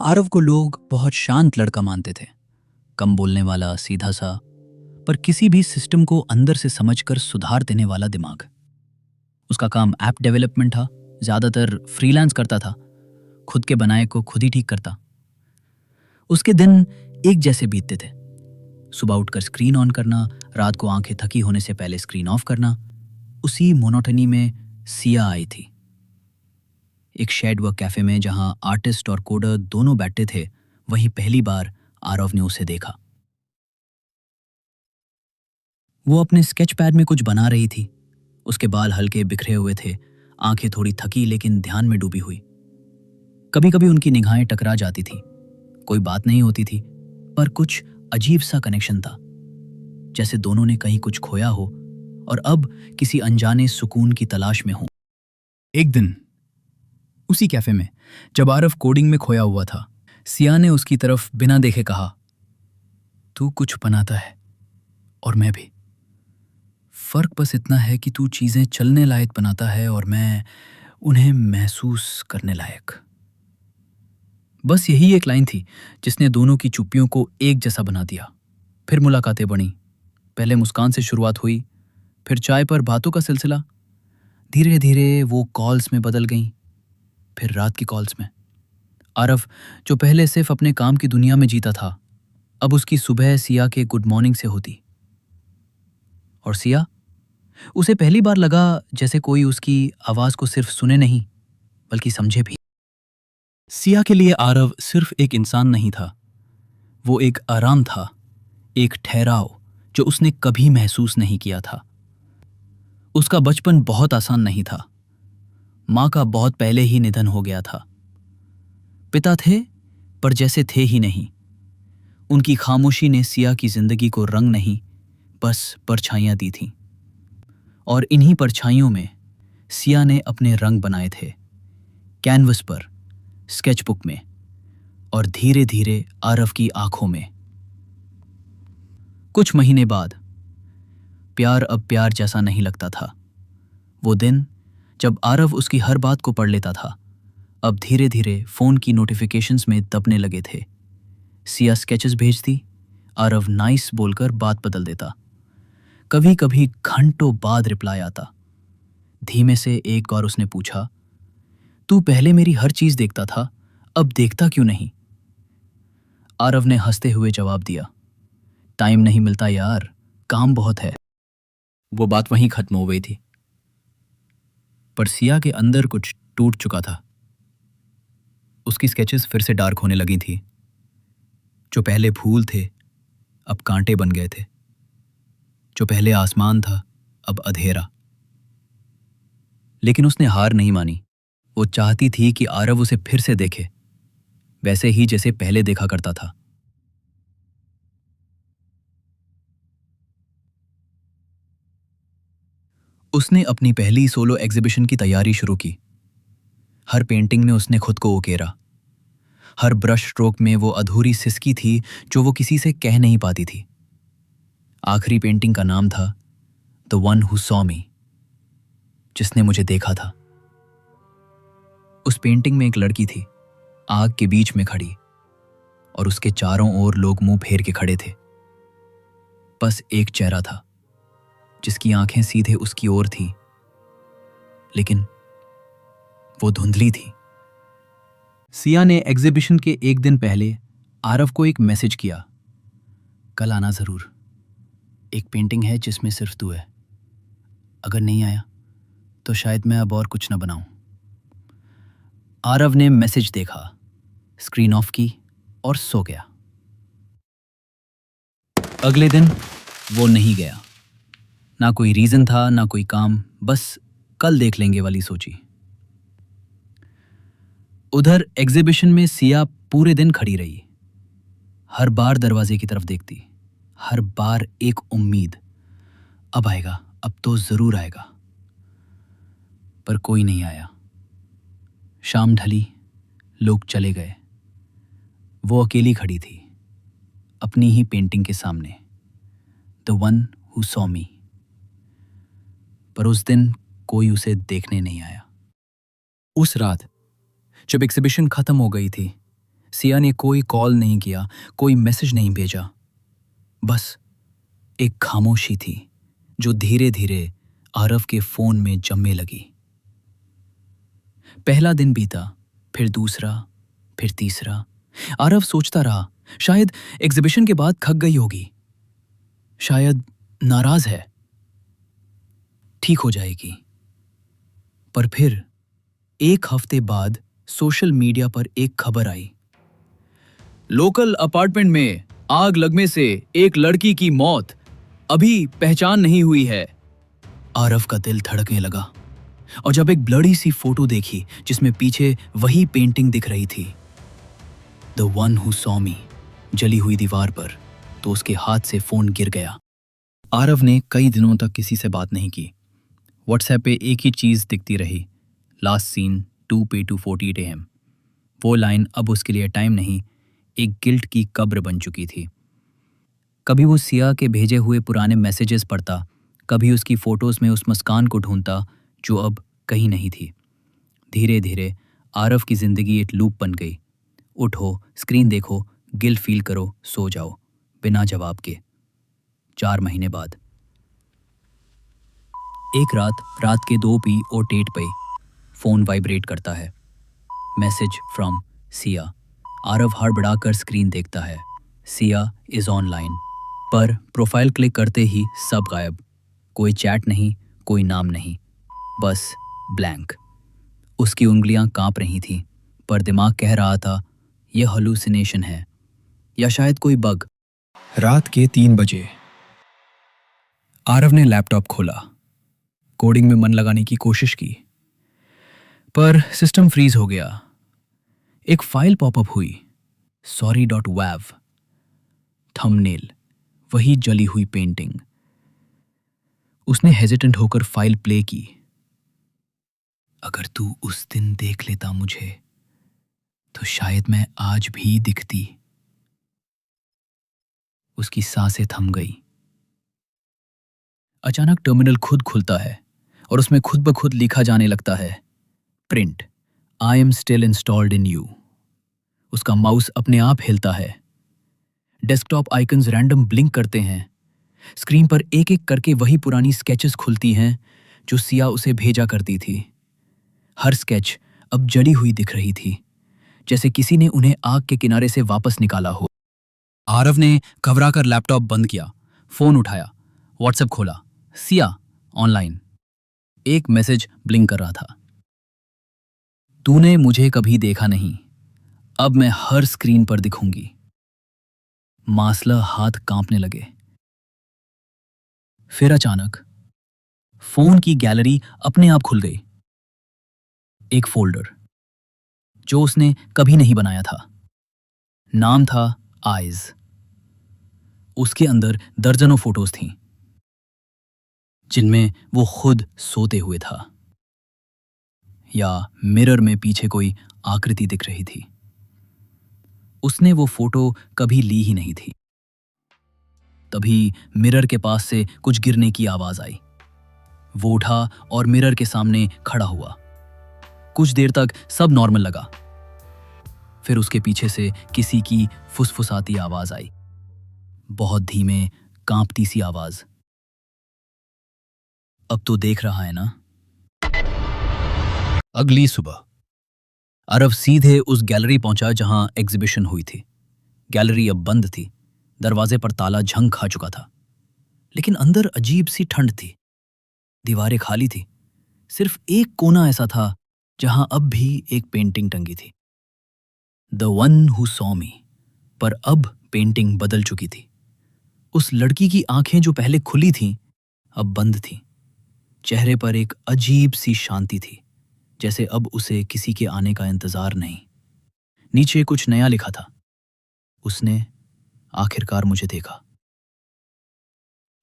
आरव को लोग बहुत शांत लड़का मानते थे। कम बोलने वाला, सीधा सा, पर किसी भी सिस्टम को अंदर से समझकर सुधार देने वाला दिमाग। उसका काम ऐप डेवलपमेंट था। ज्यादातर फ्रीलांस करता था, खुद के बनाए को खुद ही ठीक करता। उसके दिन एक जैसे बीतते थे। सुबह उठकर स्क्रीन ऑन करना, रात को आंखें थकी होने से पहले स्क्रीन ऑफ करना। उसी मोनोटनी में सिया आई थी। एक शेड वर्क कैफे में जहां आर्टिस्ट और कोडर दोनों बैठे थे, वहीं पहली बार आरव ने उसे देखा। वो अपने स्केच पैड में कुछ बना रही थी। उसके बाल हल्के बिखरे हुए थे, आंखें थोड़ी थकी लेकिन ध्यान में डूबी हुई। कभी कभी उनकी निगाहें टकरा जाती थी। कोई बात नहीं होती थी, पर कुछ अजीब सा कनेक्शन था, जैसे दोनों ने कहीं कुछ खोया हो और अब किसी अनजाने सुकून की तलाश में हो। एक दिन उसी कैफे में जब आरव कोडिंग में खोया हुआ था, सिया ने उसकी तरफ बिना देखे कहा, तू कुछ बनाता है और मैं भी। फर्क बस इतना है कि तू चीजें चलने लायक बनाता है और मैं उन्हें महसूस करने लायक। बस यही एक लाइन थी जिसने दोनों की चुप्पियों को एक जैसा बना दिया। फिर मुलाकातें बढ़ी। पहले मुस्कान से शुरुआत हुई, फिर चाय पर बातों का सिलसिला। धीरे धीरे वो कॉल्स में बदल गईं, फिर रात की कॉल्स में। आरव, जो पहले सिर्फ अपने काम की दुनिया में जीता था, अब उसकी सुबह सिया के गुड मॉर्निंग से होती। और सिया, उसे पहली बार लगा जैसे कोई उसकी आवाज को सिर्फ सुने नहीं बल्कि समझे भी। सिया के लिए आरव सिर्फ एक इंसान नहीं था, वो एक आराम था, एक ठहराव जो उसने कभी महसूस नहीं किया था। उसका बचपन बहुत आसान नहीं था। मां का बहुत पहले ही निधन हो गया था। पिता थे, पर जैसे थे ही नहीं। उनकी खामोशी ने सिया की जिंदगी को रंग नहीं, बस परछाइयां दी थीं। और इन्हीं परछाइयों में सिया ने अपने रंग बनाए थे, कैनवस पर, स्केचबुक में और धीरे धीरे आरव की आंखों में। कुछ महीने बाद प्यार अब प्यार जैसा नहीं लगता था। वो दिन जब आरव उसकी हर बात को पढ़ लेता था, अब धीरे धीरे फोन की नोटिफिकेशंस में दबने लगे थे। सिया स्केचेस भेजती, आरव नाइस बोलकर बात बदल देता। कभी कभी घंटों बाद रिप्लाई आता। धीमे से एक बार उसने पूछा, तू पहले मेरी हर चीज देखता था, अब देखता क्यों नहीं? आरव ने हंसते हुए जवाब दिया, टाइम नहीं मिलता यार, काम बहुत है। वो बात वहीं खत्म हो गई थी। पर सिया के अंदर कुछ टूट चुका था। उसकी स्केचेस फिर से डार्क होने लगी थी। जो पहले फूल थे अब कांटे बन गए थे। जो पहले आसमान था अब अंधेरा। लेकिन उसने हार नहीं मानी। वो चाहती थी कि आरव उसे फिर से देखे, वैसे ही जैसे पहले देखा करता था। उसने अपनी पहली सोलो एग्जीबिशन की तैयारी शुरू की। हर पेंटिंग में उसने खुद को उकेरा। हर ब्रश स्ट्रोक में वो अधूरी सिसकी थी जो वो किसी से कह नहीं पाती थी। आखिरी पेंटिंग का नाम था the one who saw me, जिसने मुझे देखा था। उस पेंटिंग में एक लड़की थी, आग के बीच में खड़ी, और उसके चारों ओर लोग मुंह फेर के खड़े थे। बस एक चेहरा था जिसकी आंखें सीधे उसकी ओर थी, लेकिन वो धुंधली थी। सिया ने एग्जीबिशन के एक दिन पहले आरव को एक मैसेज किया, कल आना जरूर, एक पेंटिंग है जिसमें सिर्फ तू है। अगर नहीं आया तो शायद मैं अब और कुछ न बनाऊं। आरव ने मैसेज देखा, स्क्रीन ऑफ की और सो गया। अगले दिन वो नहीं गया। ना कोई रीजन था, ना कोई काम, बस कल देख लेंगे वाली सोची। उधर एग्जीबिशन में सिया पूरे दिन खड़ी रही। हर बार दरवाजे की तरफ देखती, हर बार एक उम्मीद, अब आएगा, अब तो जरूर आएगा। पर कोई नहीं आया। शाम ढली, लोग चले गए। वो अकेली खड़ी थी, अपनी ही पेंटिंग के सामने, the one who saw me. पर उस दिन कोई उसे देखने नहीं आया। उस रात जब एग्जीबिशन खत्म हो गई थी, सिया ने कोई कॉल नहीं किया, कोई मैसेज नहीं भेजा। बस एक खामोशी थी जो धीरे धीरे आरव के फोन में जमने लगी। पहला दिन बीता, फिर दूसरा, फिर तीसरा। आरव सोचता रहा, शायद एग्जीबिशन के बाद थक गई होगी, शायद नाराज है, ठीक हो जाएगी। पर फिर एक हफ्ते बाद सोशल मीडिया पर एक खबर आई, लोकल अपार्टमेंट में आग लगने से एक लड़की की मौत, अभी पहचान नहीं हुई है। आरव का दिल धड़कने लगा और जब एक ब्लडी सी फोटो देखी जिसमें पीछे वही पेंटिंग दिख रही थी, the one who saw me, जली हुई दीवार पर, तो उसके हाथ से फोन गिर गया। आरव ने कई दिनों तक किसी से बात नहीं की। व्हाट्सएप पे एक ही चीज दिखती रही, last seen 2 p to 48 AM। वो लाइन अब उसके लिए टाइम नहीं, एक गिल्ट की कब्र बन चुकी थी। कभी वो सिया के भेजे हुए पुराने मैसेजेस पढ़ता, कभी उसकी फोटोज में उस मुस्कान को ढूंढता जो अब कहीं नहीं थी। धीरे धीरे आरव की जिंदगी एक लूप बन गई। उठो, स्क्रीन देखो, गिल्ट फील करो, सो जाओ, बिना जवाब के। 4 महीने बाद एक रात के 2 p पे फोन वाइब्रेट करता है। Message from Siya. आरव हड़बड़ाकर स्क्रीन देखता है। सिया इज ऑनलाइन, पर प्रोफाइल क्लिक करते ही सब गायब। कोई चैट नहीं, कोई नाम नहीं, बस ब्लैंक। उसकी उंगलियां कांप रही थीं, पर दिमाग कह रहा था यह हलूसिनेशन है या शायद कोई बग। रात के 3 बजे आरव ने लैपटॉप खोला, कोडिंग में मन लगाने की कोशिश की, पर सिस्टम फ्रीज हो गया। एक फाइल पॉपअप हुई, sorry.wav। थंबनेल, वही जली हुई पेंटिंग। उसने हेजिटेंट होकर फाइल प्ले की। अगर तू उस दिन देख लेता मुझे, तो शायद मैं आज भी दिखती। उसकी सांसें थम गई। अचानक टर्मिनल खुद खुलता है और उसमें खुद ब खुद लिखा जाने लगता है, print, I am still installed in you. उसका माउस अपने आप हिलता है। डेस्कटॉप आइकन्स रैंडम ब्लिंक करते हैं। स्क्रीन पर एक एक करके वही पुरानी स्केचेस खुलती हैं जो सिया उसे भेजा करती थी। हर स्केच अब जली हुई दिख रही थी, जैसे किसी ने उन्हें आग के किनारे से वापस निकाला हो। आरव ने घबराकर लैपटॉप बंद किया, फोन उठाया, व्हाट्सएप खोला। सिया ऑनलाइन। एक मैसेज ब्लिंक कर रहा था, तूने मुझे कभी देखा नहीं, अब मैं हर स्क्रीन पर दिखूंगी। मासला हाथ कांपने लगे। फिर अचानक फोन की गैलरी अपने आप खुल गई। एक फोल्डर जो उसने कभी नहीं बनाया था। नाम था आइज। उसके अंदर दर्जनों फोटोज थीं, जिनमें वो खुद सोते हुए था, या मिरर में पीछे कोई आकृति दिख रही थी। उसने वो फोटो कभी ली ही नहीं थी। तभी मिरर के पास से कुछ गिरने की आवाज आई। वो उठा और मिरर के सामने खड़ा हुआ। कुछ देर तक सब नॉर्मल लगा। फिर उसके पीछे से किसी की फुसफुसाती आवाज आई, बहुत धीमे, कांपती सी आवाज, अब तो देख रहा है ना। अगली सुबह अरव सीधे उस गैलरी पहुंचा जहां एग्जीबिशन हुई थी। गैलरी अब बंद थी, दरवाजे पर ताला झंग खा चुका था, लेकिन अंदर अजीब सी ठंड थी। दीवारें खाली थी, सिर्फ एक कोना ऐसा था जहां अब भी एक पेंटिंग टंगी थी, the one who saw me. पर अब पेंटिंग बदल चुकी थी। उस लड़की की आंखें जो पहले खुली थीं, अब बंद थीं। चेहरे पर एक अजीब सी शांति थी, जैसे अब उसे किसी के आने का इंतजार नहीं। नीचे कुछ नया लिखा था, उसने आखिरकार मुझे देखा।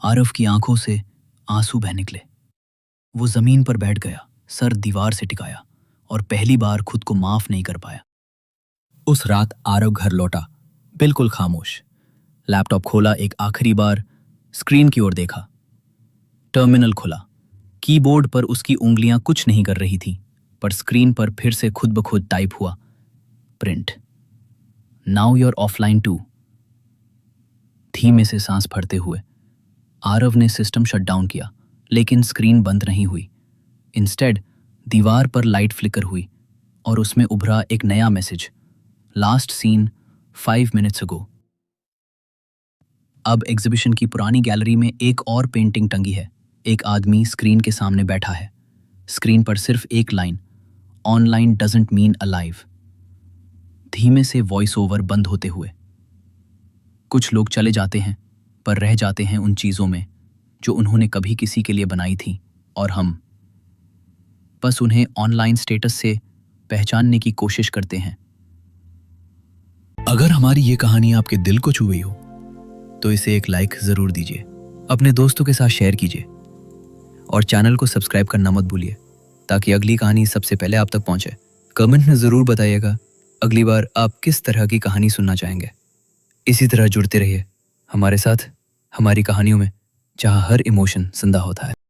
आरव की आंखों से आंसू बह निकले। वो जमीन पर बैठ गया, सर दीवार से टिकाया, और पहली बार खुद को माफ नहीं कर पाया। उस रात आरव घर लौटा, बिल्कुल खामोश। लैपटॉप खोला एक आखिरी बार, स्क्रीन की ओर देखा। टर्मिनल खुला। कीबोर्ड पर उसकी उंगलियां कुछ नहीं कर रही थीं, पर स्क्रीन पर फिर से खुद ब खुद टाइप हुआ, print. Now you're offline too. धीमे से सांस भरते हुए आरव ने सिस्टम शट डाउन किया, लेकिन स्क्रीन बंद नहीं हुई। इंस्टेड दीवार पर लाइट फ्लिकर हुई और उसमें उभरा एक नया message, last seen 5 minutes ago. अब एग्जीबिशन की पुरानी गैलरी में एक और पेंटिंग टंगी है। एक आदमी स्क्रीन के सामने बैठा है। स्क्रीन पर सिर्फ एक line, online doesn't mean alive. धीमे से वॉइस ओवर बंद होते हुए कुछ लोग चले जाते हैं, पर रह जाते हैं उन चीजों में जो उन्होंने कभी किसी के लिए बनाई थी, और हम बस उन्हें ऑनलाइन स्टेटस से पहचानने की कोशिश करते हैं। अगर हमारी ये कहानी आपके दिल को छू गई हो तो इसे एक लाइक जरूर दीजिए, अपने दोस्तों के साथ शेयर कीजिए और चैनल को सब्सक्राइब करना मत भूलिए ताकि अगली कहानी सबसे पहले आप तक पहुंचे। कमेंट में जरूर बताइएगा अगली बार आप किस तरह की कहानी सुनना चाहेंगे। इसी तरह जुड़ते रहिए हमारे साथ, हमारी कहानियों में, जहां हर इमोशन जिंदा होता है।